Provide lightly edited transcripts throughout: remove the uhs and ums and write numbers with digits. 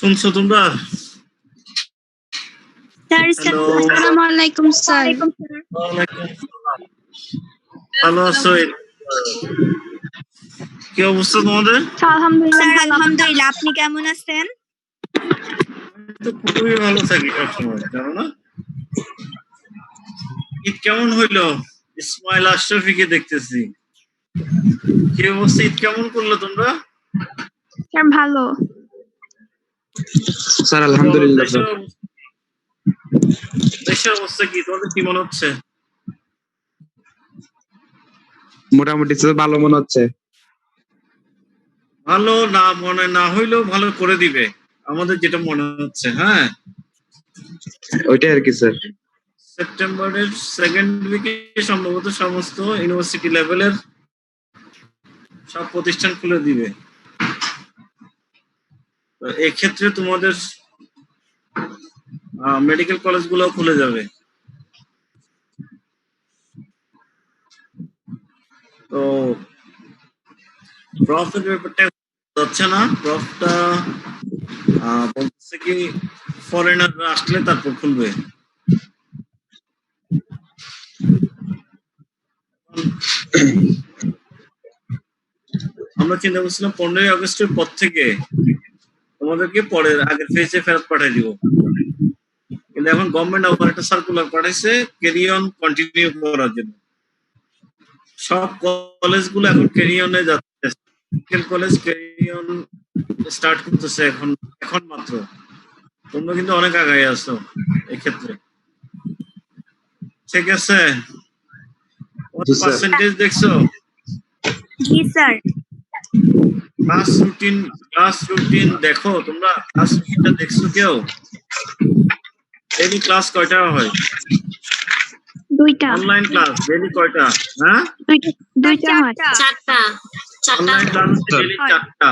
শুনছো তোমরা? হ্যালো, আসসালামু আলাইকুম স্যার। ওয়ালাইকুম আসসালাম। ভালো আছো? কি অবস্থা তোমাদের? আলহামদুলিল্লাহ, আপনি কেমন আছেন? তো খুবই ভালো থাকি সবসময়, জানো না? ঈদ কেমন হইলো? ইসমাইল আশরাফিকে দেখতেছি। কি অবস্থা? ঈদ কেমন করলো তোমরা? স্যার ভালো। স্যার আলহামদুলিল্লাহ। দেশের অবস্থা কি? তোমাদের কি মনে হচ্ছে? মোটামুটি তো ভালো মনে হচ্ছে। ভালো না মনে না হইলেও ভালো করে দিবে, আমাদের যেটা মনে হচ্ছে। হ্যাঁ, ওইটাই আর কি স্যার। সেপ্টেম্বরের সেকেন্ড উইকে সম্ভবত সমস্ত ইউনিভার্সিটি লেভেলের সব প্রতিষ্ঠান খুলে দিবে। এক্ষেত্রে তোমাদের মেডিকেল কলেজগুলো খুলে যাবে। তো প্রফের ব্যাপারটা যাচ্ছে না। প্রফটা বলতেছে কি ফরেনাররা আসলে তারপর খুলবে। আমরা চিন্তা করছিলাম 15ই আগস্টের পর থেকে তোমাদেরকে পরের আগের ফেজে ফেরত পাঠিয়ে দিব, কিন্তু এখন গভর্নমেন্ট আবার একটা সার্কুলার পাঠাইছে ক্যারি অন কন্টিনিউ করার জন্য। সব কলেজগুলো এখন ক্যারি অনে যাচ্ছে। Medical college carry on start করতেছে এখন মাত্র। তোমরা কিন্তু অনেক আগায় আছো এক্ষেত্রে, ঠিক আছে? পার্সেন্টেজ দেখছো? জি স্যার। ক্লাস রুটিন দেখো তোমরা? ক্লাস রুটিনটা দেখছো কেউ? ডেইলি ক্লাস কয়টা হয়? দুইটা। অনলাইন ক্লাস ডেইলি কয়টা? হ্যাঁ, দুইটা হয়। চারটা। অনলাইন ক্লাস ডেইলি 4টা,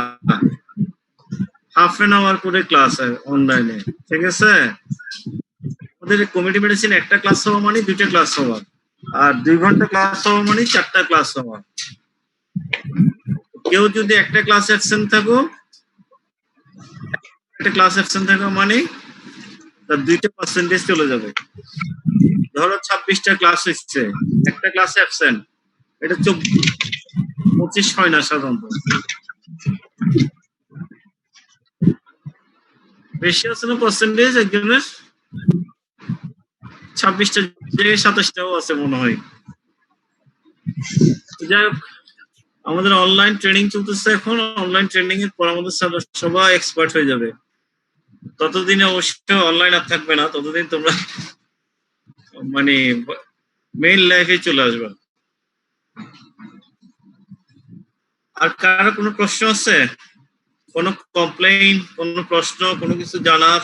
হাফ এন আওয়ার করে ক্লাস হয় অনলাইনে, ঠিক আছে? আমাদের কমিটি মেডিসিন একটা ক্লাস হওয়া মানে 2টা ক্লাস হওয়া, আর 2 ঘন্টা ক্লাস হওয়া মানে 4টা ক্লাস হওয়া। কেউ যদি একটা ক্লাস অ্যাবসেন্ট থাকো, একটা ক্লাস অ্যাবসেন্ট থাকো মানে তার 2টা পার্সেন্টেজ চলে যাবে। ধরো 26টা ক্লাস হচ্ছে, একটা ক্লাস অ্যাবসেন্ট, এটা 25 হয় না সাধারণত। বেশি আছে না পার্সেন্টেজ একজনের? 26টা জায়গায় 27টাও আছে মনে হয়। যাই হোক, আমাদের অনলাইন ট্রেনিং চলতেছে এখন। অনলাইন ট্রেনিং এর পর আমাদের সবাই এক্সপার্ট হয়ে যাবে। ততদিনে অবশ্য অনলাইন আর থাকবে না, ততদিন তোমরা মানে মেইন লাইফে চলে আসবে। আর কারো কোনো প্রশ্ন আছে? কোনো কমপ্লেইন, কোনো প্রশ্ন, কোনো কিছু জানার?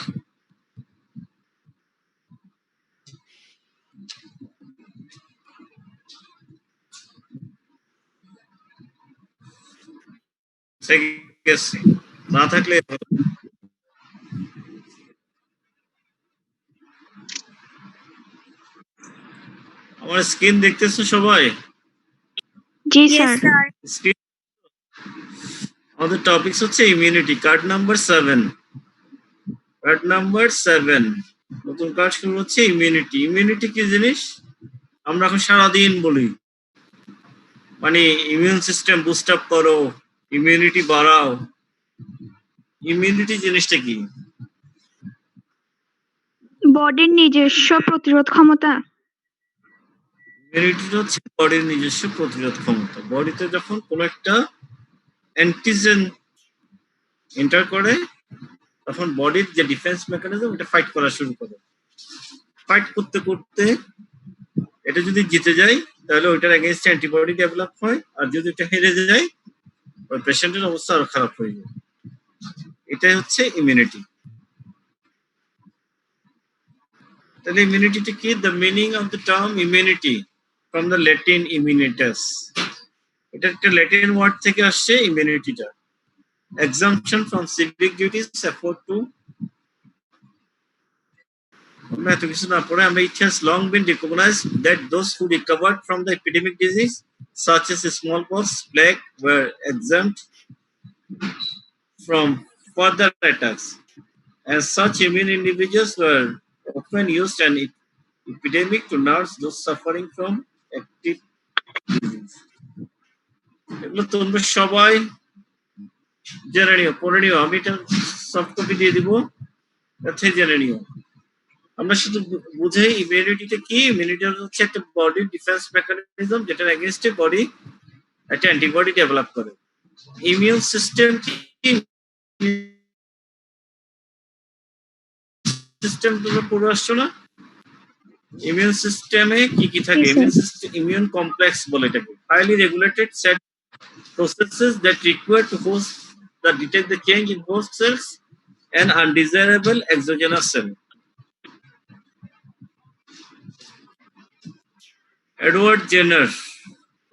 না থাকলে আমার স্ক্রিন দেখতেছো সবাই? জি স্যার। আমাদের টপিকস হচ্ছে immunity, card number 7। Card number 7 নতুন কার্ড শুরু হচ্ছে ইমিউনিটি। ইমিউনিটি কি জিনিস আমরা এখন সারাদিন বলি, মানে ইমিউন সিস্টেম বুস্ট আপ করো, ইমিউনিটি বাড়াও। ইমিউনিটি জিনিসটা কি? বডির নিজস্ব প্রতিরোধ ক্ষমতা। ইমিউনিটি হচ্ছে বডির নিজস্ব প্রতিরোধ ক্ষমতা। বডিতে যখন কোনো একটা অ্যান্টিজেন এন্টার করে, তখন বডির যে ডিফেন্স মেকানিজম এটা ফাইট করা শুরু করে। ফাইট করতে করতে এটা যদি জিতে যায় তাহলে ওইটার এগেইনস্ট অ্যান্টিবডি ডেভেলপ হয়, আর যদি এটা হেরে যায় ওই পেশেন্টের অবস্থা আরো খারাপ হয়ে যায়। এটাই হচ্ছে ইমিউনিটি। তাহলে ইমিউনিটিটা কি? The meaning of the term immunity from the Latin immunitas. এটা একটা ল্যাটিন ওয়ার্ড থেকে আসছে ইমিউনিটিটা। exemption from civic duties, effort to it has long been recognized that those who recovered from the epidemic disease such as smallpox, plague were exempt from further attacks. As such, immune individuals were often used an epidemic to nurse those suffering from active disease. এগুলো তোমরা সবাই জেনে নিও, পড়ে নিও। আমি এটা soft copy দিয়ে দিব, তাতে জেনে নিও। আমরা শুধু বুঝে ইমিউনিটিটা কি। ইমিউনিটি হচ্ছে একটা বডি ডিফেন্স মেকানিজম, যেটার এগেইনস্টে বডি একটা অ্যান্টিবডি ডেভেলপ করে। ইমিউন সিস্টেম কি? সিস্টেম তোমরা পড়ে আসছো না? ইমিউন সিস্টেমে কি কি থাকে? Yes, sir. Immune system, immune complex বলে এটাকে। Highly regulated set processes that require to host that detect the change in host cells and undesirable exogenous cell. Edward Jenner,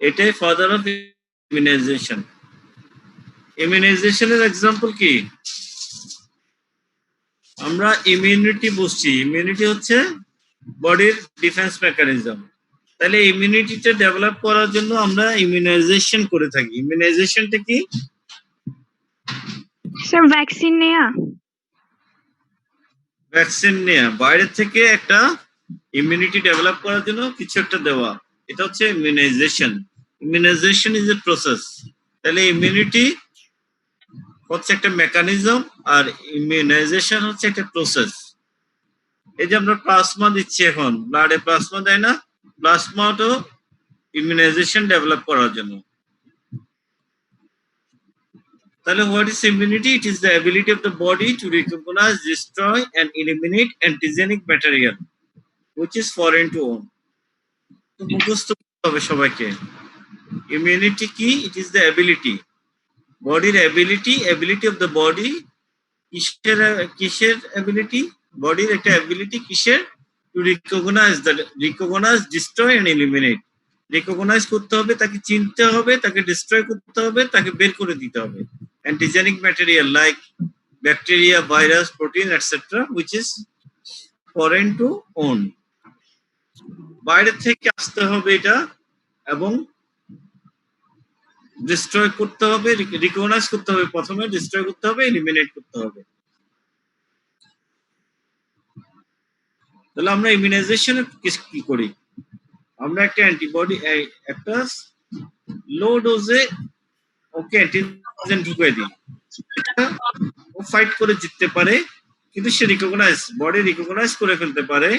এটাই ফাদার অফ ইমিউনাইজেশন। ইমিউনাইজেশনের এক্সাম্পল কি? আমরা immunity বুঝছি, immunity হচ্ছে বডির defence mechanism. তাহলে ইমিউনিটিটা develop করার জন্য আমরা ইমিউনাইজেশন করে থাকি। ইমিউনাইজেশনটা কি? স্যার ভ্যাকসিন নেয়া। ভ্যাকসিন নেয়া, বাইরে থেকে একটা ইমিউনিটি ডেভেলপ করার জন্য কিছু একটা দেওয়া, এটা হচ্ছে immunisation. Immunisation is a process. তাহলে ইমিউনিটি হচ্ছে একটা মেকানিজম আর ইমিউনাইজেশন হচ্ছে একটা প্রসেস। এই যে আমরা প্লাজমা দিচ্ছি, এখন ব্লাডে প্লাজমা দেয় না? প্লাজমাটাও ইমিউনাইজেশন ডেভেলপ করার জন্য। তাহলে what is immunity? It is the ability of the body to recognise, destroy and eliminate antigenic material which is foreign to own. তো মুখস্থ করতে হবে সবাইকে। ইমিউনিটি কি? ইট ইজ দ্য অ্যাবিলিটি, বডির ability, ability of the body. কিসের ability? বডির একটা অ্যাবিলিটি কিসের? To recognise, destroy and eliminate. Recognise করতে হবে, তাকে চিনতে হবে, তাকে ডিস্ট্রয় করতে হবে, তাকে বের করে দিতে হবে। Antigenic material like bacteria, virus, protein etcetera which is foreign to own. বাইরে থেকে আসতে হবে এটা, এবং ডিস্ট্রয় করতে হবে, রিকগনাইজ করতে হবে, প্রথমে ডিস্ট্রয় করতে হবে, এলিমিনেট করতে হবে। তাহলে আমরা ইমিউনাইজেশনে কি করি? আমরা একটা অ্যান্টিবডি, একটা লো ডোজে ওকে অ্যান্টিজেন ঢুকিয়ে দিই, ও ফাইট করে জিততে পারে, কিন্তু সে বডি রিকগনাইজ করে ফেলতে পারে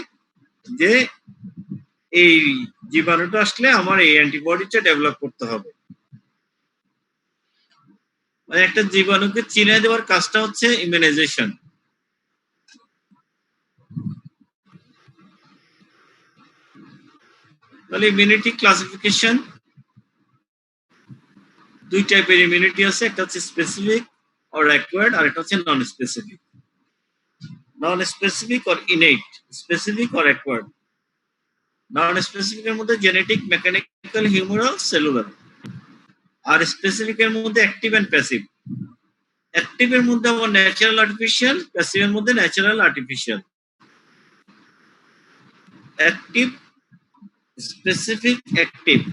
যে এই জীবাণুটা আসলে আমার এই অ্যান্টিবডিটা ডেভেলপ করতে হবে। মানে একটা জীবাণুকে চিনে দেওয়ার কাজটা হচ্ছে ইমিউনাইজেশন। তাহলে ইমিউনিটি ক্লাসিফিকেশন, দুই টাইপের ইমিউনিটি আছে, একটা হচ্ছে স্পেসিফিক অর অ্যাকোয়ার্ড, আর একটা হচ্ছে non specific. Non specific or innate, specific or acquired. Non স্পেসিফিকের মধ্যে জেনেটিক, মেকানিক্যাল, হিউমারাল, সেলুলার। আর স্পেসিফিকের মধ্যে অ্যাক্টিভ এন্ড প্যাসিভ। অ্যাক্টিভের মধ্যে আবার ন্যাচারাল, আর্টিফিশিয়াল। প্যাসিভের মধ্যে natural, artificial. Active, specific, active.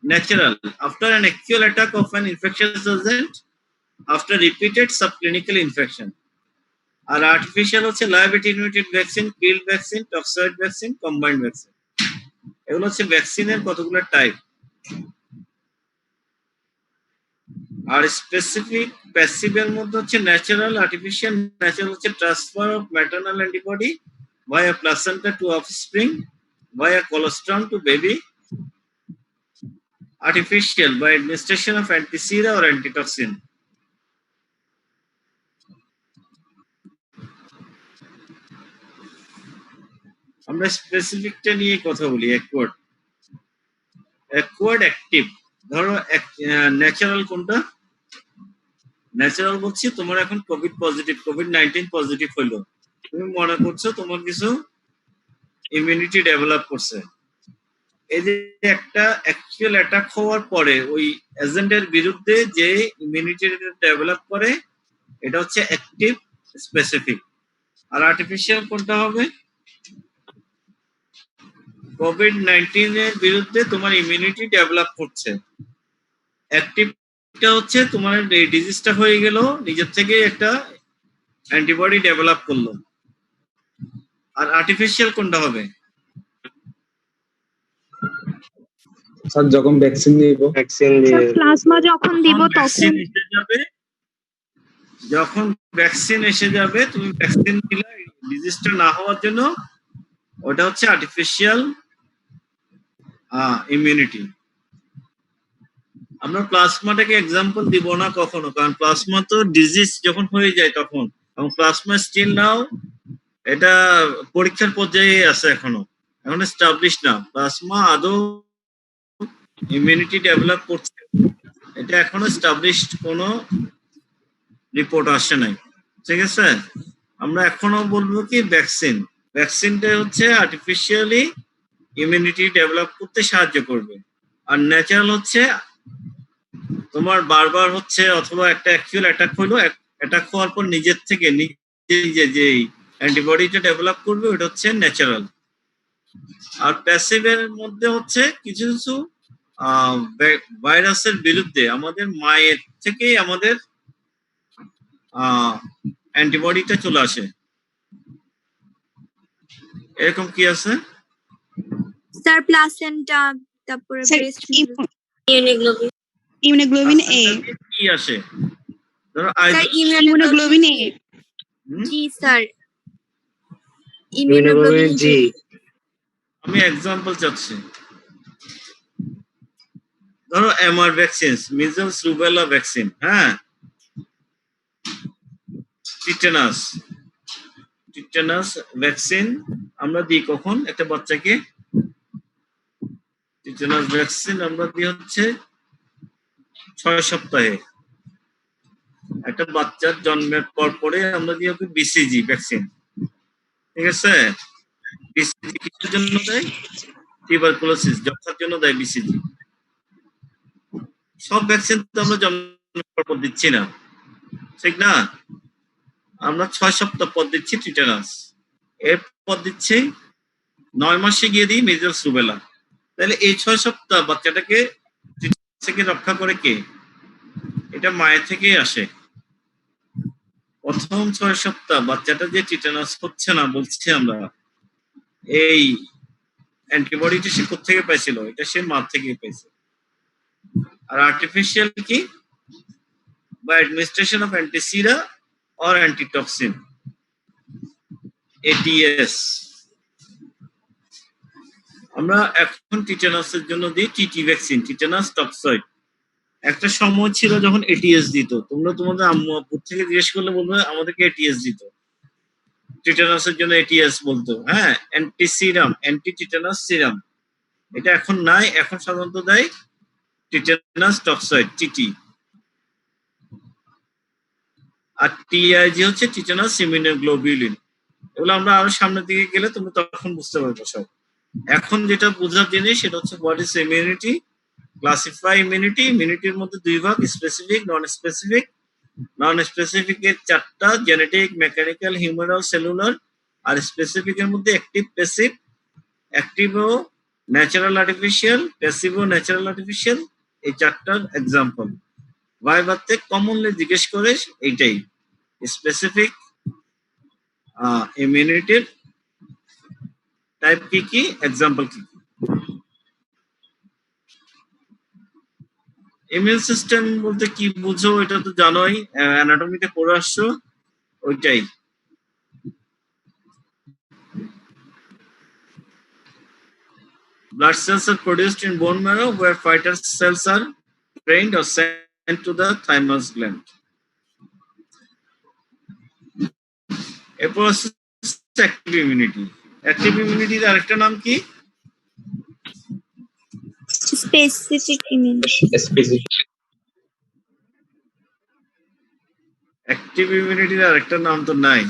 Natural, after an actual attack of an infectious agent, after repeated subclinical infection. R artificial হচ্ছে live attenuated vaccine, killed vaccine, toxoid vaccine, combined vaccine. এগুলো হচ্ছে ভ্যাকসিনের কতগুলো type. আর specific প্যাসিভের মধ্যে হচ্ছে natural, artificial. Natural হচ্ছে transfer of maternal antibody via placenta to offspring, via colostrum to baby. Artificial, by administration of antisera or antitoxin. আমরা স্পেসিফিকটা নিয়ে কথা বলি। Acquired, active. ধরো ন্যাচারাল কোনটা? ন্যাচারাল বলছি তোমার এখন কোভিড-19 পজিটিভ হইলো, তুমি মনে করছো তোমার কিছু ইমিউনিটি ডেভেলপ করছে। এই যে একটা অ্যাকচুয়াল অ্যাটাক হওয়ার পরে ওই এজেন্টের বিরুদ্ধে যে ইমিউনিটি ডেভেলপ করে, এটা হচ্ছে অ্যাক্টিভ, স্পেসিফিক। আর আর্টিফিশিয়াল কোনটা হবে? কোভিড-19 এর বিরুদ্ধে তোমার ইমিউনিটি ডেভেলপ করছে। অ্যাক্টিভটা হচ্ছে তোমার এই ডিজিজটা হয়ে গেল, নিজের থেকে একটা অ্যান্টিবডি ডেভেলপ করলো। আর আর্টিফিশিয়াল কোনটা হবে? স্যার যখন ভ্যাকসিন দিব স্যার প্লাজমা যখন দিব তখন ভ্যাকসিন এসে যাবে, যখন ভ্যাকসিন এসে যাবে তুমি ভ্যাকসিন দিলে ডিজিজটা না হওয়ার জন্য, ওটা হচ্ছে আর্টিফিশিয়াল ইমিউনিটি। আমরা প্লাজমাটাকে এক্সাম্পল দিব না কখনো, কারণ প্লাজমা তো ডিজিজ যখন হয়ে যায় তখন, এবং প্লাজমা স্টিল নাও এটা পরীক্ষার পর্যায়ে আছে, এখনো এস্টাবলিশ না প্লাজমা আদৌ ইমিউনিটি ডেভেলপ করছে, এটা এখনো এস্টাবলিশড কোনো রিপোর্ট আসে নাই। ঠিক আছে, আমরা এখনো বলবো কি ভ্যাকসিন, ভ্যাকসিনটা হচ্ছে আর্টিফিশিয়ালি ইমিউনিটি ডেভেলপ করতে সাহায্য করবে। আর ন্যাচারাল হচ্ছে তোমার বারবার হচ্ছে অথবা একটা অ্যাকচুয়াল অ্যাটাক হলো, অ্যাটাক হওয়ার পর নিজের থেকে নিজে যে অ্যান্টিবডিটা ডেভেলপ করবে ওটা হচ্ছে ন্যাচারাল। আর প্যাসিভের মধ্যে হচ্ছে কিছু কিছু ভাইরাসের বিরুদ্ধে আমাদের মায়ের থেকেই আমাদের অ্যান্টিবডিটা চলে আসে। এরকম কি আছে স্যার প্লাসেন্টা, তারপরে ব্রেস্ট ইমিউনোগ্লোবিন ইমিউনোগ্লোবিন এ কি আসে? ধরো স্যার ইমিউনোগ্লোবিন এ জি স্যার ইমিউনোগ্লোবিন জি। আমি এক্সাম্পল চাচ্ছি, ধরো MR vaccine, measles rubella vaccine, হ্যাঁ, টিটেনাস ভ্যাকসিন আমরা দিই কখন একটা বাচ্চাকে? টিটেনাস ভ্যাকসিন আমরা দিই হচ্ছে 6 সপ্তাহে। একটা বাচ্চার জন্মের পর পরে আমরা দিই ওকে বিসিজি ভ্যাকসিন। ঠিক আছে, বিসিজি কিসের জন্য দেয়? টিউবারকুলোসিস, যক্ষার জন্য দেয় বিসিজি। সব ভ্যাকসিন তো আমরা জন্মের পর দিচ্ছি না, ঠিক না? আমরা 6 সপ্তাহ পর দিচ্ছি টিটেনাস, এরপর দিচ্ছি 9 মাসে গিয়ে দিই মিজলস রুবেলা। তাহলে এই 6 সপ্তাহ বাচ্চাটাকে টিটেনাস থেকে রক্ষা করে কে? এটা মায়ের থেকেই আসে। প্রথম 6 সপ্তাহ বাচ্চাটা যে টিটেনাস হচ্ছে না বলছি আমরা, এই অ্যান্টিবডিটা সে কোথেকে পাইছিল? এটা সে মা থেকে পাইছে। আর আর্টিফিশিয়াল কি? By administration of antisera or antitoxin, ATS. আমরা এখন টিটেনাসের জন্য দিই টিটি ভ্যাকসিন, টিটেনাস টক্সয়েড। একটা সময় ছিল যখন এটিএস দিত, তোমরা তোমাদের আম্মু আব্বু থেকে জিজ্ঞেস করলে বলবে আমাদেরকে এটিএস দিত, টিটেনাসের জন্য এটিএস বলতো, হ্যাঁ, anti serum, anti tetanus serum. এটা এখন নাই, এখন সাধারণত দেয় টিটেনাস টক্সয়েড, টিটি। আর টিআইজি হচ্ছে টিটেনাস ইমিউনোগ্লোবিউলিন। এগুলো আমরা আরো সামনের দিকে গেলে তুমি তখন বুঝতে পারবে সব। এখন যেটা বোঝার জিনিস সেটা হচ্ছে what is immunity, classify immunity. ইমিউনিটির মধ্যে দুই ভাগ, specific, non specific. Non specific এর 4টা, জেনেটিক, মেকানিক্যাল, হিউমারাল, সেলুলার। আর স্পেসিফিক এর মধ্যে অ্যাক্টিভ, প্যাসিভ। অ্যাক্টিভ ও ন্যাচারাল আর্টিফিশিয়াল, প্যাসিভ ও ন্যাচারাল আর্টিফিশিয়াল, এই 4টার এক্সাম্পল। ভাইভাতে কমনলি জিজ্ঞেস করে এইটাই, স্পেসিফিক ইমিউনিটির টাইপ কি কি, এক্সাম্পল কি কি। ইমিউন সিস্টেম বলতে কি বুঝো এটা তো জানোই, অ্যানাটমিতে পড়ে আসছো, ওইটাই। Blood cells are produced in bone marrow where fighter cells are trained or sent to the thymus gland. এরপর অ্যাক্টিভ ইমিউনিটি। অ্যাক্টিভ ইমিউনিটির আরেকটা নাম কি? Specific immunity. অ্যাক্টিভ ইমিউনিটির আরেকটা নাম তো নাই।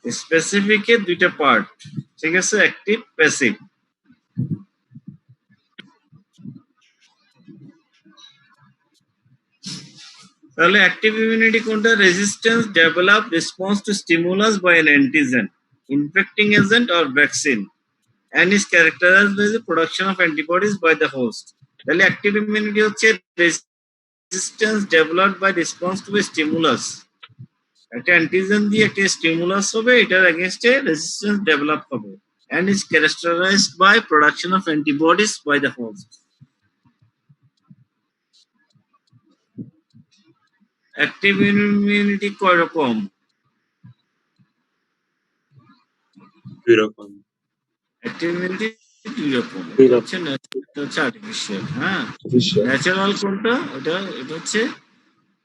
স্পেসিফিক এর 2টা পার্ট, ঠিক আছে, অ্যাক্টিভ, প্যাসিভ। তাহলে অ্যাক্টিভ ইমিউনিটি কোনটা? Resistance develop response to stimulus by an antigen, infecting agent or vaccine, and is characterized by the production of antibodies by the host. তাহলে অ্যাক্টিভ ইমিউনিটি হচ্ছে resistance developed by response to a stimulus একটা antigen দিয়ে একটা stimulus হবে, এটার এগেইনস্টে resistance develop হবে and is characterized by production of antibodies by the host. Active immunity কয় রকম? দুই রকম। অ্যাক্টিভ ইমিউনিটি দুই রকম, দুই এটা রকম। হচ্ছে ন্যাচারাল, এটা হচ্ছে আর্টিফিশিয়াল। হ্যাঁ, অবশ্যই। ন্যাচারাল কোনটা? এটা হচ্ছে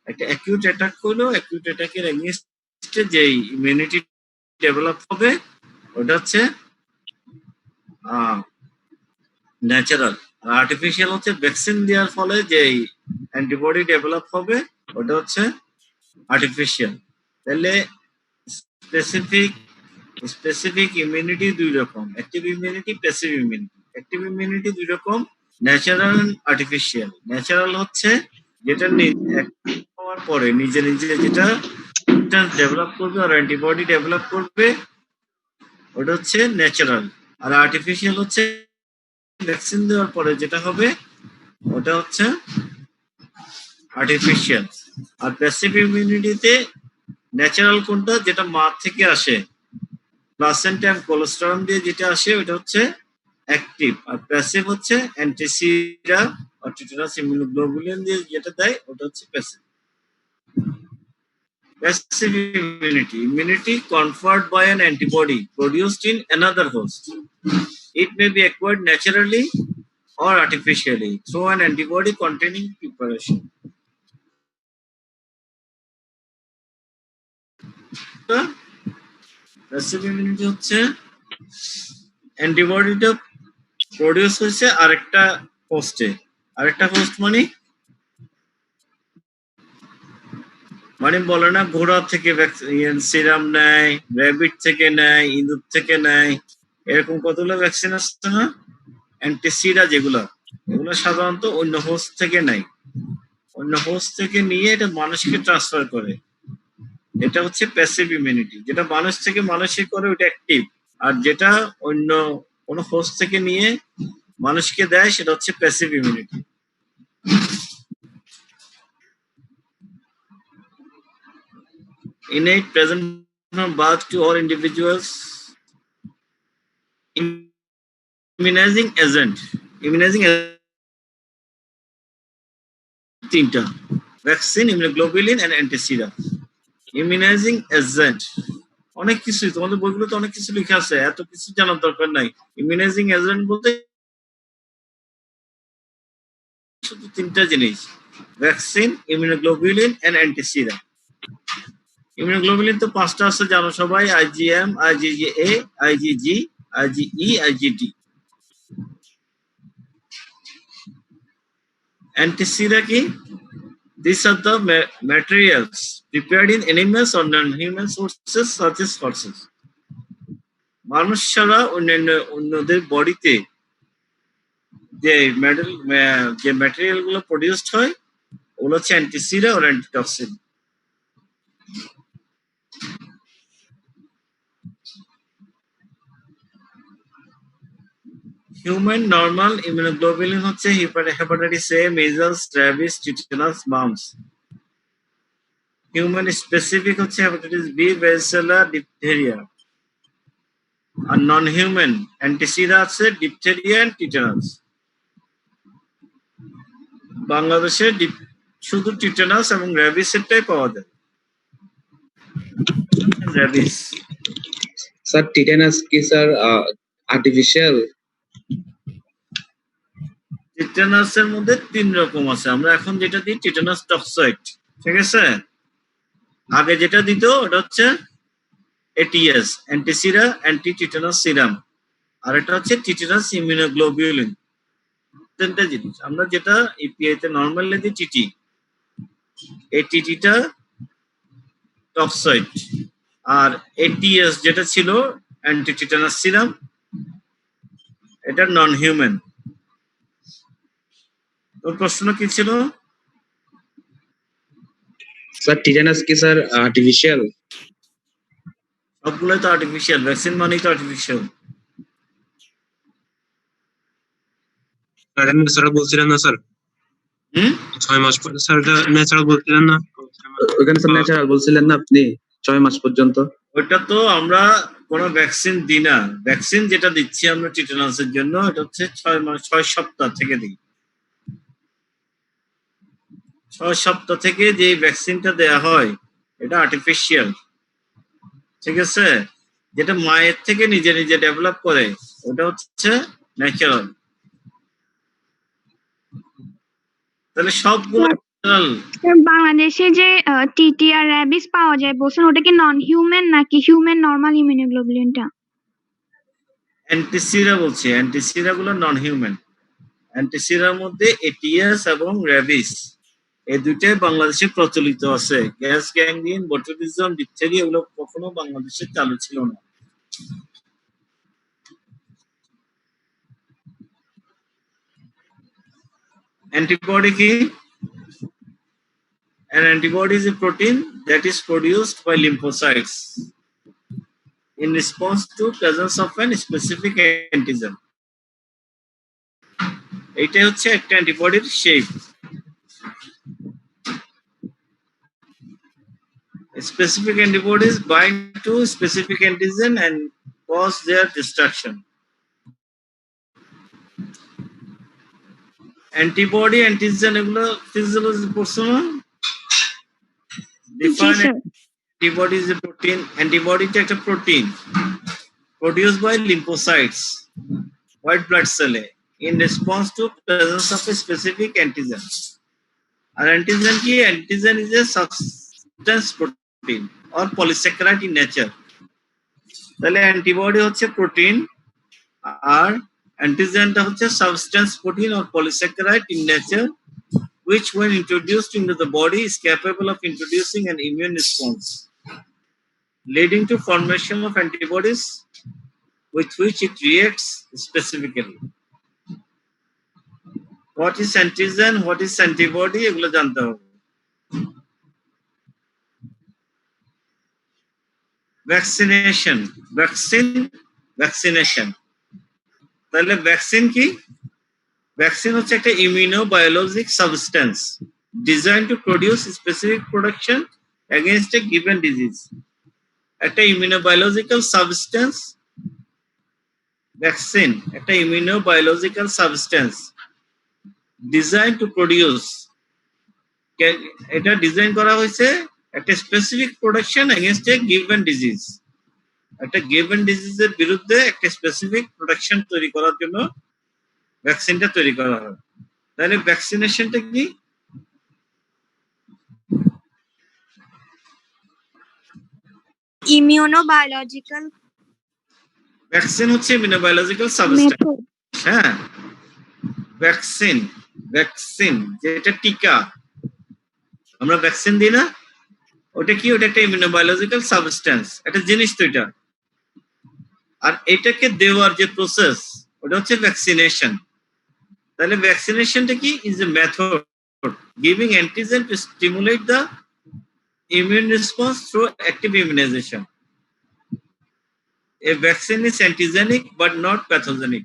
একটা অ্যাকিউট অ্যাটাক হলো, অ্যাকিউট অ্যাটাকের এগেইনস্টে যে ইমিউনিটি ডেভেলপ হবে ওটা হচ্ছে ন্যাচারাল। আর আর্টিফিশিয়াল হচ্ছে ভ্যাকসিন দেওয়ার ফলে যে অ্যান্টিবডি ডেভেলপ হবে ওটা হচ্ছে আর্টিফিশিয়াল। তাহলে স্পেসিফিক ইমিউনিটি দুই রকম, active immunity, passive immunity. Active immunity দুই রকম, ন্যাচারাল এন্ড আর্টিফিশিয়াল। ন্যাচারাল হচ্ছে যেটা হওয়ার পরে নিজে নিজে যেটা ডেভেলপ করবে আর অ্যান্টিবডি ডেভেলপ করবে ওটা হচ্ছে ন্যাচারাল। আর আর্টিফিশিয়াল হচ্ছে ভ্যাকসিন দেওয়ার পরে যেটা হবে ওটা হচ্ছে আর্টিফিশিয়াল। আর প্যাসিভ ইমিউনিটিতে ন্যাচারাল কোনটা? যেটা মা থেকে আসে, প্লাসেন্টা এবং কোলেস্টেরল দিয়ে যেটা আসে ওটা হচ্ছে অ্যাক্টিভ। আর প্যাসিভ হচ্ছে অ্যান্টিসিরা আর টিটানাস ইমিউনোগ্লোবুলিন দিয়ে যেটা দেয় ওটা হচ্ছে passive. Passive immunity conferred by an antibody produced in another host. It may be acquired naturally or artificially through an antibody containing preparation. Passive immunity হচ্ছে অ্যান্টিবডিটা প্রডিউস হয়েছে আরেকটা হোস্টে। আরেকটা হোস্ট মানে বলে না ঘোড়া থেকে সিরাম নেয়, র্যাবিট থেকে নেয়, ইঁদুর থেকে নেয়, এরকম কতগুলো ভ্যাকসিন আসছে না অ্যান্টিসিরা, এগুলো সাধারণত অন্য হোস্ট থেকে নেয়। অন্য হোস্ট থেকে নিয়ে এটা মানুষকে ট্রান্সফার করে, এটা হচ্ছে প্যাসিভ ইমিউনিটি। যেটা মানুষ থেকে মানুষে করে ওটা অ্যাক্টিভ, আর যেটা অন্য কোনো হোস্ট থেকে নিয়ে মানুষকে দেয় সেটা হচ্ছে passive immunity. Innate present from birth to all individuals. Immunizing agent তিনটা: ভ্যাকসিন, ইমিউনোগ্লোবুলিন এন্ড অ্যান্টিসিরা। ইমিউনাইজিং এজেন্ট অনেক কিছু, তোমাদের বইগুলোতে অনেক কিছু লেখা আছে, এত কিছু জানার দরকার নাই। ইমিউনাইজিং এজেন্ট বলতে শুধু তিনটা জিনিস: ভ্যাকসিন, ইমিউনোগ্লোবুলিন এন্ড অ্যান্টিসিরা। ইমিউনোগ্লোবুলিন তো পাঁচটা আছে জানো সবাই: আইজিএম, আইজিজিএ, আইজিজি, আইজিই, আইজিটি। অ্যান্টিসিরা কি? These are the materials prepared in animals or non-human sources such as horses. মানুষ ছাড়া অন্যদের বডিতে যে ম্যাটেরিয়াল গুলো প্রডিউসড হয় ওগুলো হচ্ছে অ্যান্টিসিরা আর অ্যান্টিটক্সিন। হিউম্যান নর্মাল ইমিউনোগ্লোবুলিন হচ্ছে hepatitis A, measles, rabies, tetanus, mumps. Human specific হচ্ছে হেপাটাইটিস বি, ভ্যারিসেলা, ডিপথেরিয়া। আর নন হিউম্যান অ্যান্টিসিরা আছে ডিপথেরিয়া এন্ড টিটানাস। বাংলাদেশে শুধু টিটানাস এবং র্যাবিসেরটাই পাওয়া যায়। র্যাবিস স্যার টিটেনাস কি স্যার আর্টিফিশিয়াল? টিটানাসের মধ্যে তিন রকম আছে, আমরা এখন যেটা দিই টিটানাস টক্সয়েড, ঠিক আছে? আগে যেটা দিত ওটা হচ্ছে এটিএস, অ্যান্টিসিরা, অ্যান্টি টিটানাস সিরাম। আর এটা হচ্ছে টিটানাস ইমিউনোগ্লোবুলিন। তিনটা জিনিস। আমরা যেটা ইপিআই তে নরমালি দিই টিটি, এই টিটিটা টক্সয়েড। আর এটিএস যেটা ছিল অ্যান্টি টিটানাস সিরাম, এটা নন হিউম্যান। তোর প্রশ্ন কি ছিল? স্যার টিটেনাস কি স্যার আর্টিফিশিয়াল? সবগুলোই তো আর্টিফিশিয়াল, ভ্যাকসিন মানেই তো আর্টিফিশিয়াল। ন্যাচারাল বলছিলেন না স্যার? 6 মাস পরে স্যার এটা ন্যাচারাল বলছিলেন না? ওখানে স্যার ন্যাচারাল বলছিলেন না আপনি? 6 মাস পর্যন্ত। ওইটা তো আমরা কোনো ভ্যাকসিন দিই না। ভ্যাকসিন যেটা দিচ্ছি আমরা টিটেনাসের জন্য এটা হচ্ছে 6 সপ্তাহ থেকে দিই। 6 সপ্তাহ থেকে যে ভ্যাকসিনটা দেয়া হয় এটা আর্টিফিশিয়াল, ঠিক আছে? যেটা মায়ের থেকে নিজে নিজে ডেভেলপ করে ওটা হচ্ছে ন্যাচারাল। তাহলে সবগুলো ন্যাচারাল। স্যার বাংলাদেশে যে টিটি আর র্যাবিস পাওয়া যায় বলছেন ওটা কি নন হিউম্যান নাকি হিউম্যান নরমাল ইমিউনোগ্লোবুলিনটা? অ্যান্টিসিরা বলছি, অ্যান্টিসিরা গুলো নন হিউম্যান। অ্যান্টিসিরার মধ্যে এটিএস এবং র্যাবিস এই দুইটাই বাংলাদেশে প্রচলিত আছে। গ্যাস গ্যাংগ্রিন, বটুলিজম, ডিপথেরিয়া এগুলো কখনো বাংলাদেশে চালু ছিল না। অ্যান্টিবডি কি? An antibody is a protein that is produced by lymphocytes in response to presence of an specific antigen. এইটা হচ্ছে একটা অ্যান্টিবডির shape. Specific antibodies bind to specific antigen and cause their destruction. Antibody, antigen এগুলো physiology পড়ছো না? জি Define sir. antibody is a protein. Antibody টা একটা protein produced by lymphocytes, white blood cell in response to presence of a specific antigen. An antigen ki? Antigen is a substance protein or polysaccharide in nature. তাহলে antibody হচ্ছে protein আর অ্যান্টিজেনটা হচ্ছে substance protein or polysaccharide in nature which when introduced into the body is capable of introducing an immune response leading to formation of antibodies with which it reacts specifically. What is antigen? What is antibody? এগুলো জানতে হবে। Vaccination, vaccination. তাহলে vaccine কি? Vaccine হচ্ছে একটা ইমিউনোবায়োলজিক substance designed to produce specific protection against a given disease. একটা ইমিউনোবায়োলজিক্যাল substance, vaccine একটা ইমিউনোবায়োলজিক্যাল substance designed to produce, এটা ডিজাইন করা হয়েছে একটা specific protection against a given disease. একটা গিভেন ডিজিজের বিরুদ্ধে একটা স্পেসিফিক প্রোটেকশন তৈরি করার জন্য ভ্যাকসিনটা তৈরি করা হয়। তাহলে ভ্যাকসিনেশনটা কি? immunobiological ভ্যাকসিন হচ্ছে ইমিউনোবায়োলজিক্যাল সাবস্টেন্স। মেথড। হ্যাঁ, ভ্যাকসিন, ভ্যাকসিন যেটা টিকা আমরা ভ্যাকসিন দিই না, ওটা কি? ওটা একটা ইমিউনোবায়োলজিক্যাল সাবস্টেন্স, একটা জিনিস তো এটা। আর এটাকে দেওয়ার যে প্রসেস ওটা হচ্ছে ভ্যাকসিনেশন। তাহলে ভ্যাকসিনেশনটা কি? Is a method giving antigen two stimulate the immune response through active immunization. A vaccine is antigenic but not pathogenic.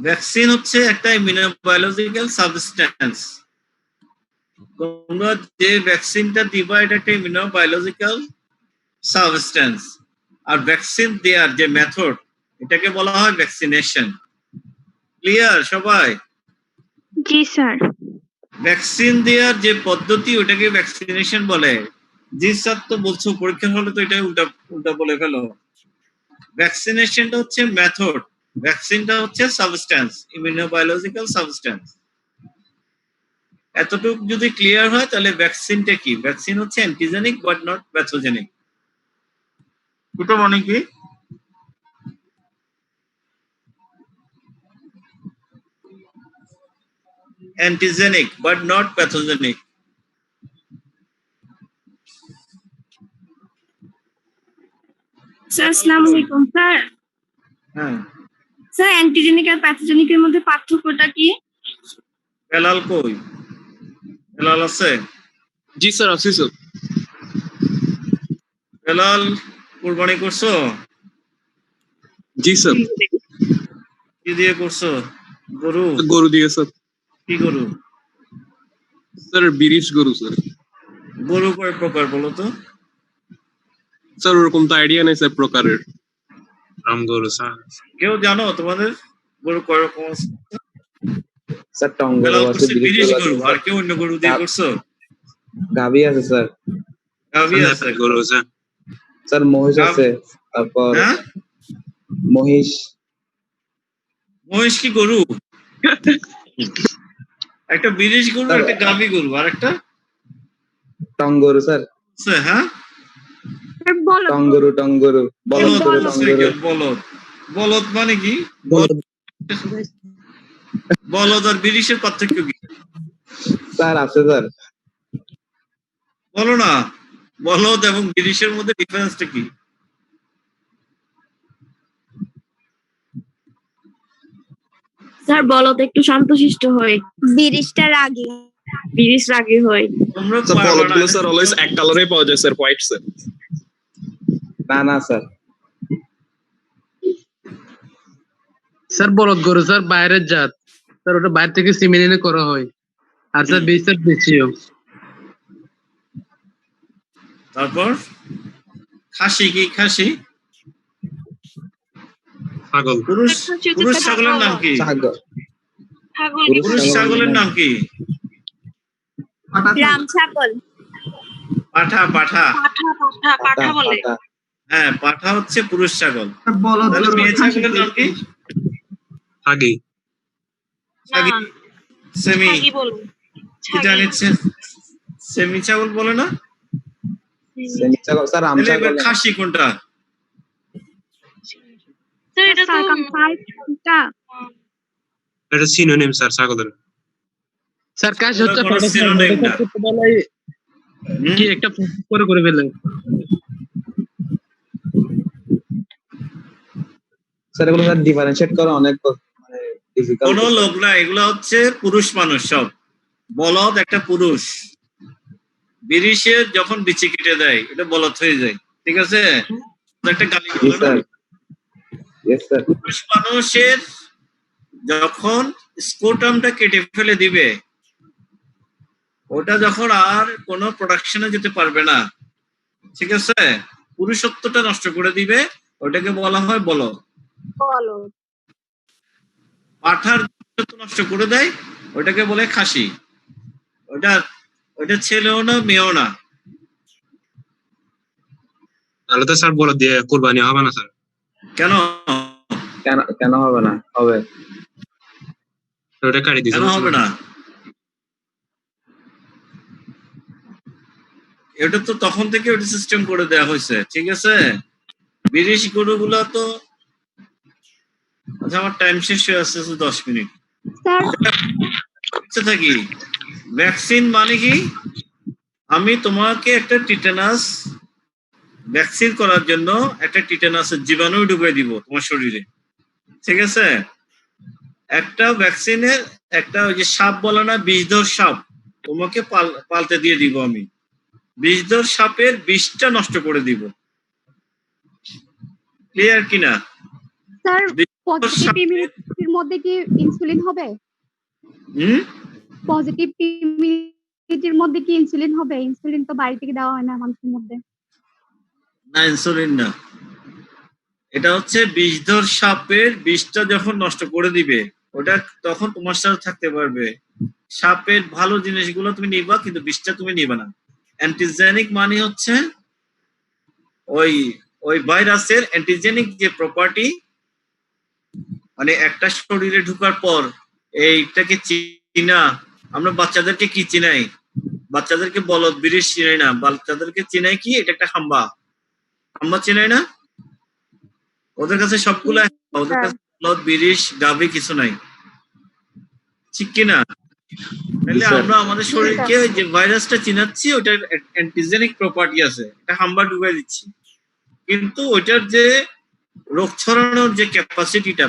Vaccine হচ্ছে একটা ইমিউনোবায়োলজিক্যাল সাবস্টেন্স। তোমরা যে ভ্যাকসিনটা দিবা এটা একটা ইমিউনোবায়োলজিক্যাল সাবস্টেন্স, আর ভ্যাকসিন দেওয়ার যে মেথড এটাকে বলা হয় ভ্যাকসিনেশন। ক্লিয়ার সবাই? জি স্যার। ভ্যাকসিন দেওয়ার যে পদ্ধতি ওটাকে ভ্যাকসিনেশন বলে। জি স্যার তো বলছো, পরীক্ষার হলে তো এটা উল্টা উল্টা বলে ফেলো। ভ্যাকসিনেশনটা হচ্ছে মেথড, ভ্যাকসিনটা হচ্ছে সাবস্টেন্স, ইমিউনোবায়োলজিক্যাল সাবস্টেন্স। এতটুকু যদি ক্লিয়ার হয় তাহলে ভ্যাকসিনটা কি? ভ্যাকসিন হচ্ছে অ্যান্টিজেনিক বাট নট প্যাথোজেনিক। দুটো মানে কি? Antigenic but not pathogenic. Sir আসসালামু আলাইকুম স্যার। হ্যাঁ, স্যার অ্যান্টিজেনিক আর প্যাথোজেনিকের মধ্যে পার্থক্যটা কি? বেলাল কই? বেলাল আছে? জি স্যার, আছি স্যার। বেলাল কুরবানি করছো? জি স্যার, কি দিয়ে করছো? গরু? গরু দিয়ে স্যার। কি গরু? স্যার বিরিশ গরু স্যার। গরু কয় প্রকার বলো তো? স্যার ওরকম তো আইডিয়া নেই স্যার প্রকারের। আমগরু স্যার। কেউ জানো তোমাদের গরু কয় রকম আছে? স্যার টঙ্গরু বেলাল আছে, করছে বিরিশ 30 গরু গরু, আছে, আর কেউ অন্য গরু দিয়ে করছো? গাভী আছে স্যার, গাভী আছে। গরু আছে স্যার, মহিষ আছে, তারপর হ্যাঁ, মহিষ। মহিষ কি গরু? একটা বিরিশ গরু, একটা গাভী গরু, আর একটা টঙ্গরু স্যার, আছে। হ্যাঁ, বলো টঙ্গরু টঙ্গরু বলদ বলদ গরু আছে, টঙ্গরু। বলদ। বলদ মানে কি? বলদ বলদ আর বিরিশের পার্থক্য কি স্যার আছে স্যার। বলো না? বলদ এবং বিরিশের মধ্যে ডিফারেন্সটা কি? স্যার বলদ একটু শান্তশিষ্ট হয়, বিরিশটা রাগী। বিরিশ রাগী হয়। তোমরা স্যার পারবা বলদ না। গুলো স্যার অলওয়েজ এক কালারে পাওয়া যায় স্যার, হোয়াইট স্যার। না না স্যার, স্যার বলদ গরু স্যার বাইরের জাত স্যার, ওটা বাইরে থেকে সিমেন্ট এনে করা হয়। আর স্যার বীজ স্যার দেশীয়। তারপর খাসি কি? খাসি ছাগল। পুরুষ পুরুষ ছাগলের নাম কি? ছাগল। পুরুষ ছাগলের নাম কি? রাম ছাগল। পাঠা। পাঠা, পাঠা বলে। পাঠা। হ্যাঁ, পাঠা হচ্ছে পুরুষ ছাগল। তাহলে মেয়ে ছাগলের নাম কি? ছাগি। ছাগি, সেমি। ছাগি বলে। এটা নিচ্ছে সেমি ছাগল বলে না? সেমি ছাগল স্যার, রাম তাহলে ছাগল। এবার খাসি কোনটা? স্যার এটা তো সার্কামসাইজটা এটা সিনোনিম স্যার ছাগলের। স্যার কাজ হচ্ছে কোনো পাঠা স্যার, synonym ওটা না। স্যার ছোটবেলায় হুম? কি একটা করে ফেলে। স্যার এগুলো স্যার ডিফারেন্সিয়েট করা অনেক মানে ডিফিকাল্ট। কোনো লোক না, এগুলো হচ্ছে পুরুষ মানুষ সব। বলদ একটা পুরুষ। বিরিশে যখন বিচি কেটে দেয় এটা বলদ হয়ে যায়, ঠিক আছে? একটা গালি জি বলে না? Sir, yes sir. পুরুষ মানুষের যখন স্কোটামটা কেটে ফেলে দিবে, ওটা যখন আর কোনো প্রোডাকশনে যেতে পারবে না, ঠিক আছে? পুরুষত্বটা নষ্ট করে দিবে, ওটাকে বলা হয় বলদ। পাঠার পুরুষত্ব নষ্ট করে দেয়, ওটাকে বলে খাসি। ওটা ওটা ছেলেও না, মেয়েও না। তাহলে তো স্যার বলে দিয়ে কুরবানি হবে না স্যার। কেন? কেন কেন হবে না? হবে। ওটা কাটি দিয়েছে। কেন হবে না? এটা তো তখন থেকে ওটা সিস্টেম করে দেওয়া হয়েছে, ঠিক আছে? বিদেশি গরুগুলা তো, আচ্ছা আমার টাইম শেষ হয়ে আসছে 10 মিনিট। স্যার থাকি ভ্যাকসিন মানে কি? আমি তোমাকে একটা টিটেনাস ভ্যাকসিন করার জন্য একটা টিটেনাসের জীবাণু ঢুকিয়ে দিব তোমার শরীরে, ঠিক আছে? একটা ভ্যাকসিনের একটা ওই যে সাপ বলে না, বিষধর সাপ, তোমাকে পালতে দিয়ে দিব আমি। বিষধর সাপের বিষটা নষ্ট করে দিব। ক্লিয়ার কিনা? স্যার বিষধর পজিটিভ সাপের- ইমিউনিটির মধ্যে কি ইনসুলিন হবে? হুম? পজিটিভ ইমিউনিটির মধ্যে কি ইনসুলিন হবে? ইনসুলিন তো বাইরে থেকে দেওয়া হয় না মানুষের মধ্যে। না, ইনসুলিন না। এটা হচ্ছে বিষধর সাপের বিষটা যখন নষ্ট করে দিবে, ওটা তখন তোমার সাথে থাকতে পারবে। সাপের ভালো জিনিসগুলো তুমি নিবা, কিন্তু বিষটা তুমি নিবা না। অ্যান্টিজেনিক মানে হচ্ছে ওই ওই ভাইরাসের অ্যান্টিজেনিক যে প্রপার্টি, মানে একটা শরীরে ঢোকার পর এইটাকে চিনা। আমরা বাচ্চাদেরকে কি চিনাই? বাচ্চাদেরকে বলদ বিরিশ চিনাই না, বাচ্চাদেরকে চিনাই কি? এটা একটা হাম্বা চিনাই না? ওদের কাছে সবগুলো ওদের কাছে বলদ বিরিশ গাভী কিছু নাই, ঠিক কিনা? তাহলে আমরা আমাদের শরীরকে যে ভাইরাসটা চিনাচ্ছি, ওটার অ্যান্টিজেনিক প্রপার্টি আছে, এটা হাম্বা ঢুকাই দিচ্ছি। কিন্তু ওইটার যে রোগ ছড়ানোর যে ক্যাপাসিটিটা,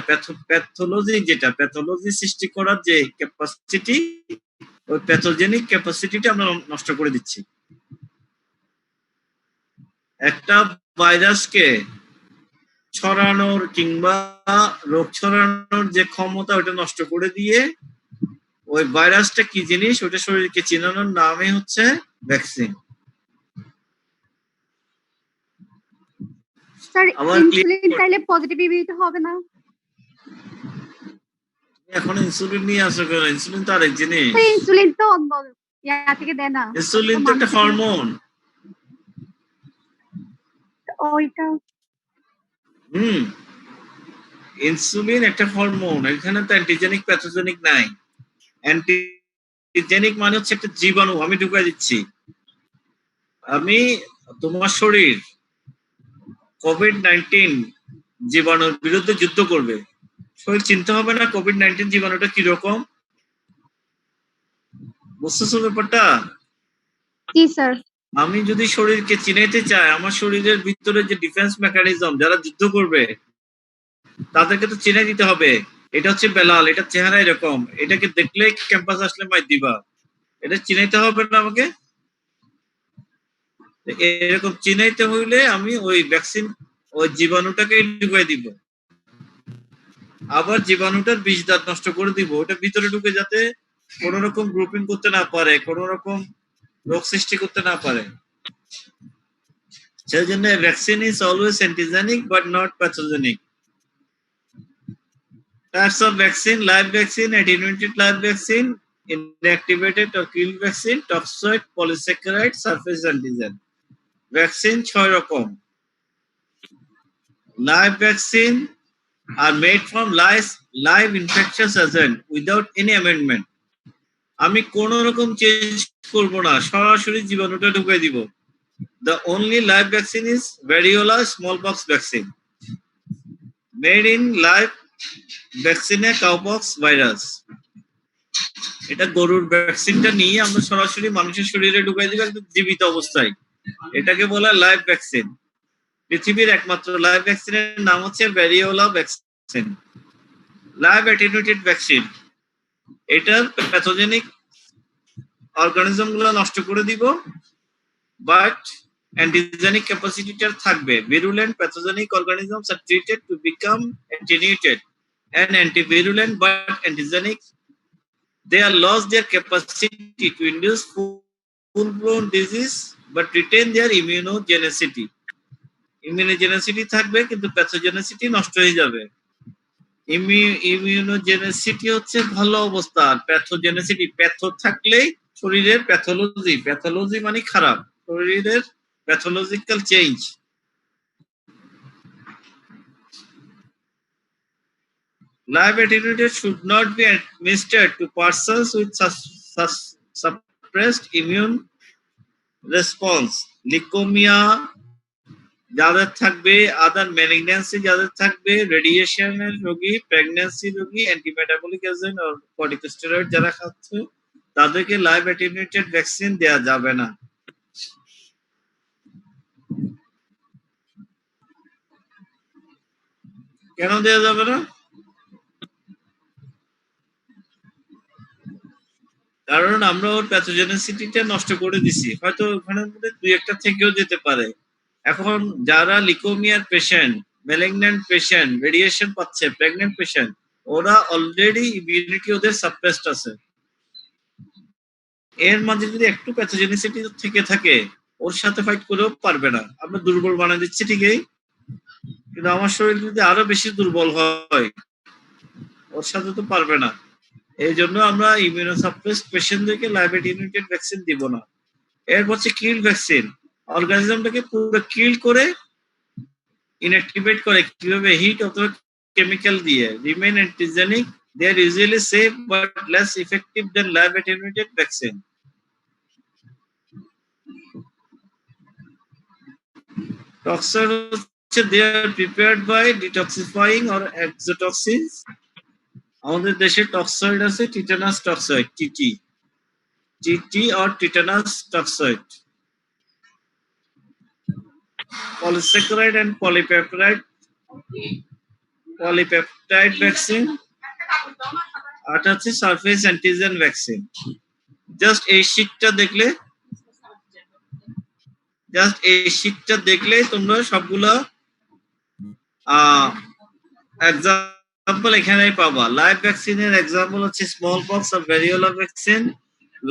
প্যাথোলজি সৃষ্টি করার যে ক্যাপাসিটি, ওই প্যাথোজেনিক ক্যাপাসিটিটা আমরা নষ্ট করে দিচ্ছি। একটা ভাইরাসকে ছড়ানোর কিংবা রোগ ছড়ানোর যে ক্ষমতা, ওটা নষ্ট করে দিয়ে ওই ভাইরাসটা কি জিনিস ওটা শরীরকে চিনানোর নামই হচ্ছে ভ্যাকসিন। স্যার আবার ইনসুলিন তাইলে পজিটিভ ইমিউনিটি হবে না? এখন ইনসুলিন নিয়ে আসো কেন? ইনসুলিন তো আরেক জিনিস। স্যার ইনসুলিন তো অন্য ইয়া থেকে দেয় না, ইনসুলিন তো একটা হরমোন। ওইটা ইনসুলিন একটা হরমোন, এখানে তো অ্যান্টিজেনিক প্যাথোজেনিক নাই। অ্যান্টিজেনিক মানে হচ্ছে একটা জীবাণু আমি ঢুকাই দিচ্ছি। আমি তোমার শরীর কোভিড-19 জীবাণুর বিরুদ্ধে যুদ্ধ করবে, শরীর চিন্তা হবে না কোভিড-19 জীবাণুটা কিরকম? বুঝতেছো ব্যাপারটা? জি স্যার। আমি যদি শরীরকে চিনাইতে চাই, আমার শরীরের ভিতরে যে ডিফেন্স মেকানিজম, যারা যুদ্ধ করবে তাদেরকে তো চিনে দিতে হবে। এটা হচ্ছে বেলাল, এটা চেহারা এরকম, এটাকে দেখলে ক্যাম্পাস আসলে মাই দিবা, এটা চিনাইতে হবে না আমাকে? এরকম চিনাইতে হইলে আমি ওই ভ্যাকসিন ওই জীবাণুটাকে ঢুকাই দিব, আবার জীবাণুটার বিষ দাঁত নষ্ট করে দিব, ওটা ভিতরে ঢুকে যাতে কোন রকম গ্রুপিং করতে না পারে, কোন রকম রোগ সৃষ্টি করতে না পারে। সেই জন্য vaccine is always antigenic but not pathogenic. Types of vaccine: live vaccine, attenuated live vaccine, inactivated or killed vaccine, toxoid, polysaccharide, surface antigen. Vaccine 6 রকম। Live vaccine are made from live infectious agent without any amendment. আমি কোন রকম change করব না, সরাসরি জীবাণুটা ঢুকিয়ে দিব। The only live vaccine is variola smallpox vaccine, made in live ভ্যাকসিনে কাউপক্স ভাইরাস। এটা গরুর ভ্যাকসিনটা নিয়ে আমরা সরাসরি মানুষের শরীরে ঢুকাই দিব একদম জীবিত অবস্থায়, এটাকে বলা লাইভ ভ্যাকসিন। পৃথিবীর একমাত্র লাইভ ভ্যাকসিনের নাম হচ্ছে variola vaccine. Live attenuated vaccine, এটার প্যাথোজেনিক অর্গানিজম গুলো নষ্ট করে দিব, বাট অ্যান্টিজেনিক ক্যাপাসিটিটা থাকবে। virulent pathogenic organisms are treated to become attenuated and antivirulent but antigenic. They are lost their capacity to induce full-blown disease but retain their immunogenicity. Immunogenicity থাকবে কিন্তু pathogenicity নষ্ট হয়ে যাবে। ইমিউনোজেনিসিটি হচ্ছে ভালো অবস্থা, আর প্যাথোজেনিসিটি, প্যাথো থাকলেই শরীরের প্যাথোলজি, প্যাথোলজি মানে খারাপ, শরীরের pathological change. Live attenuated should not be administered to persons with suppressed immune response. Leukemia যাদের থাকবে, আদার ম্যালিগন্যান্সি যাদের থাকবে, রেডিয়েশনের রোগী, প্রেগন্যান্সি রোগী, অ্যান্টিমেটাবলিক এজেন্ট আর কর্টিকোস্টেরয়েড যারা খাচ্ছে, তাদেরকে লাইভ অ্যাটেনুয়েটেড ভ্যাকসিন দেওয়া যাবে না। কেন দেওয়া যাবে না? কারণ আমরা ওর প্যাথোজেনিসিটিটা নষ্ট করে দিছি, হয়তো ওখানের মধ্যে দুই একটা থেকেও যেতে পারে। এখন যারা লিউকেমিয়ার পেশেন্ট, ম্যালিগন্যান্ট পেশেন্ট, রেডিয়েশন পাচ্ছে, প্রেগন্যান্ট পেশেন্ট, ওরা অলরেডি ইমিউনিটি ওদের সাপ্রেসড আছে। এর মাঝে যদি একটু প্যাথোজেনিসিটি থেকে থাকে, ওর সাথে ফাইট করেও পারবে না। আমরা দুর্বল বানিয়ে দিচ্ছি ঠিকই, কিন্তু আমার শরীর যদি আরো বেশি দুর্বল হয়, ওর সাথে তো পারবে না। এই জন্য আমরা ইমিউনোসাপ্রেসড পেশেন্টদেরকে লাইভ অ্যাটেনুয়েটেড ভ্যাকসিন দিব না। এর হচ্ছে কিল ভ্যাকসিন, অর্গানিজমটাকে পুরো কিল করে ইনঅ্যাক্টিভেট করে, কিভাবে? হিট অথবা কেমিক্যাল দিয়ে। Remain antigenic, they are usually safe but less effective than live attenuated vaccine. Toxin হচ্ছে they are prepared by detoxifying or exotoxins. আমাদের দেশে টক্সয়েড আছে, tetanus toxoid, TT or tetanus toxoid. Polysaccharide and polypeptide vaccine, আর হচ্ছে সারফেস antigen vaccine. Just এই শীটটা দেখলে তোমরা সবগুলা এক্সাম্পল এখানেই পাবা। লাইভ ভ্যাকসিনের এক্সাম্পল হচ্ছে স্মল পক্স আর ভ্যারিওলা ভ্যাকসিন।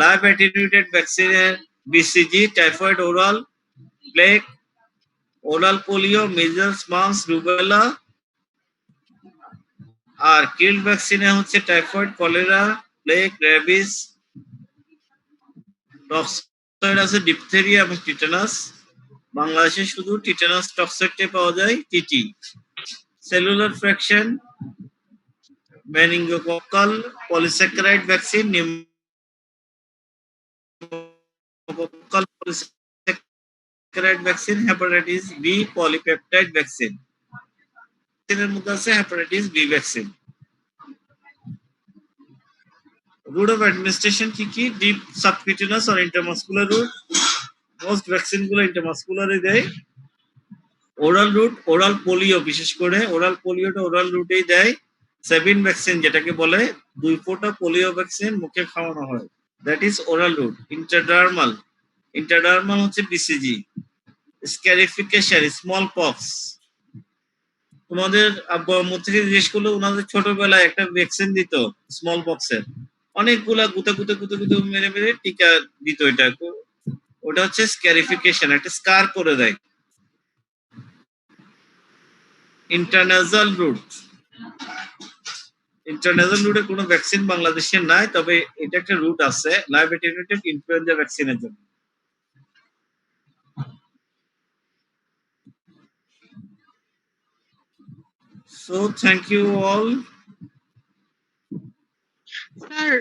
লাইভ অ্যাটেনুয়েটেড ভ্যাকসিনের BCG, typhoid, oral plague, oral polio, measles, mumps, rubella. আর কিল্ড ভ্যাকসিনে হচ্ছে typhoid, cholera, plague, rabies, toxoid আছে, ডিপথেরিয়া এবং টিটানাস। বাংলাদেশে শুধু টিটানাস টক্সয়েডটাই পাওয়া যায়, TT. Cellular fraction, meningococcal polysaccharide vaccine, pneumococcal polysaccharide vaccine, hepatitis B polypeptide vaccine. এর মধ্যে আছে hepatitis B vaccine. Route of administration কি কি? ডিপ সাবকিউটেনাস আর ইন্টারমাসকুলার রুট। মোস্ট ভ্যাকসিন গুলো ইন্টারমাসকুলারে দেয়। ওরাল রুট, ওরাল পোলিও, বিশেষ করে ওরাল পোলিওটা ওরাল রুটেই দেয়। সেভিন ভ্যাকসিন যেটাকে বলে 2 ফোঁটা পোলিও ভ্যাকসিন মুখে খাওয়ানো হয়, দ্যাট ইজ ওরাল রুট। ইন্টারডার্মাল, ইন্টারডার্মাল হচ্ছে বিসিজি। স্ক্যারিফিকেশন, small pox. তোমাদের আব্বু আম্মু থেকে জিজ্ঞেস করলো, ওনাদের ছোটবেলায় একটা ভ্যাকসিন দিত স্মল পক্সের, অনেকগুলা গুতে গুতে গুতে গুতে মেরে মেরে টিকা দিত। এটা ওটা হচ্ছে স্ক্যারিফিকেশন, একটা স্কার করে দেয়। ইন্টারন্যাশনাল রুট, ইন্টারন্যাশনাল রুটে কোনো ভ্যাকসিন বাংলাদেশে নাই, তবে এটা একটা রুট আছে লাইভ অ্যাটেনুয়েটেড ইনফ্লুয়েঞ্জা ভ্যাকসিনের জন্য। So thank you all. Sir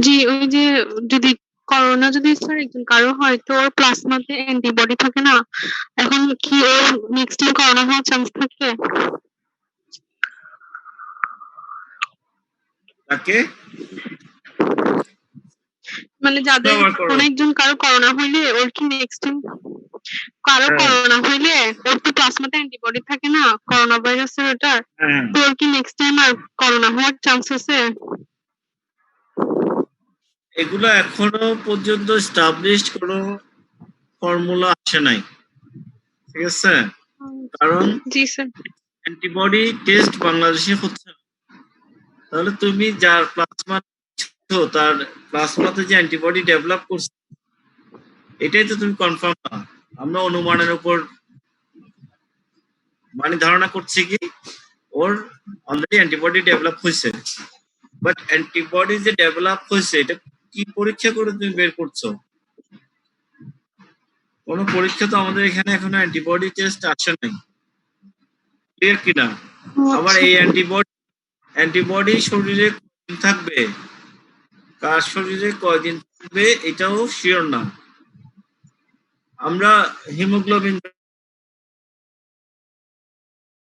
ji, ওই যে যদি করোনা যদি স্যার একজন কারো হয় তো ওর প্লাজমাতে অ্যান্টিবডি থাকে না, এখন কি ওর নেক্সট টাইম করোনা হওয়ার চান্স থাকে? তাকে মানে যাদের কোন একজন কারো করোনা হইলে ওর কি নেক্সট টাইম কারো করোনা হইলে ওর তো প্লাজমাতে অ্যান্টিবডি থাকে না করোনা ভাইরাসের, ওটা তো ওর কি নেক্সট টাইম আর করোনা হওয়ার চান্স আছে? এগুলো এখনো পর্যন্ত এস্টাবলিশড কোনো ফর্মুলা আসে নাই, ঠিক আছে? কারণ জি স্যার, অ্যান্টিবডি টেস্ট বাংলাদেশে হচ্ছে না। তাহলে তুমি যার প্লাজমা তার প্লাজমাতে যে অ্যান্টিবডি ডেভেলপ করছে এটাই তো তুমি কনফার্ম না। আমরা অনুমানের উপর মানে ধারণা করছি কি ওর অলরেডি অ্যান্টিবডি ডেভেলপ হয়েছে, বাট অ্যান্টিবডি যে ডেভেলপ হয়েছে এটা কি পরীক্ষা করে তুমি বের করছো? কোন পরীক্ষা তো আমাদের এখানে এখনো অ্যান্টিবডি টেস্ট আসে নাই, ক্লিয়ার কিনা? আবার এই অ্যান্টিবডি শরীরে কয়দিন থাকবে, কার শরীরে কয়দিন থাকবে এটাও শিওর না। আমরা হিমোগ্লোবিন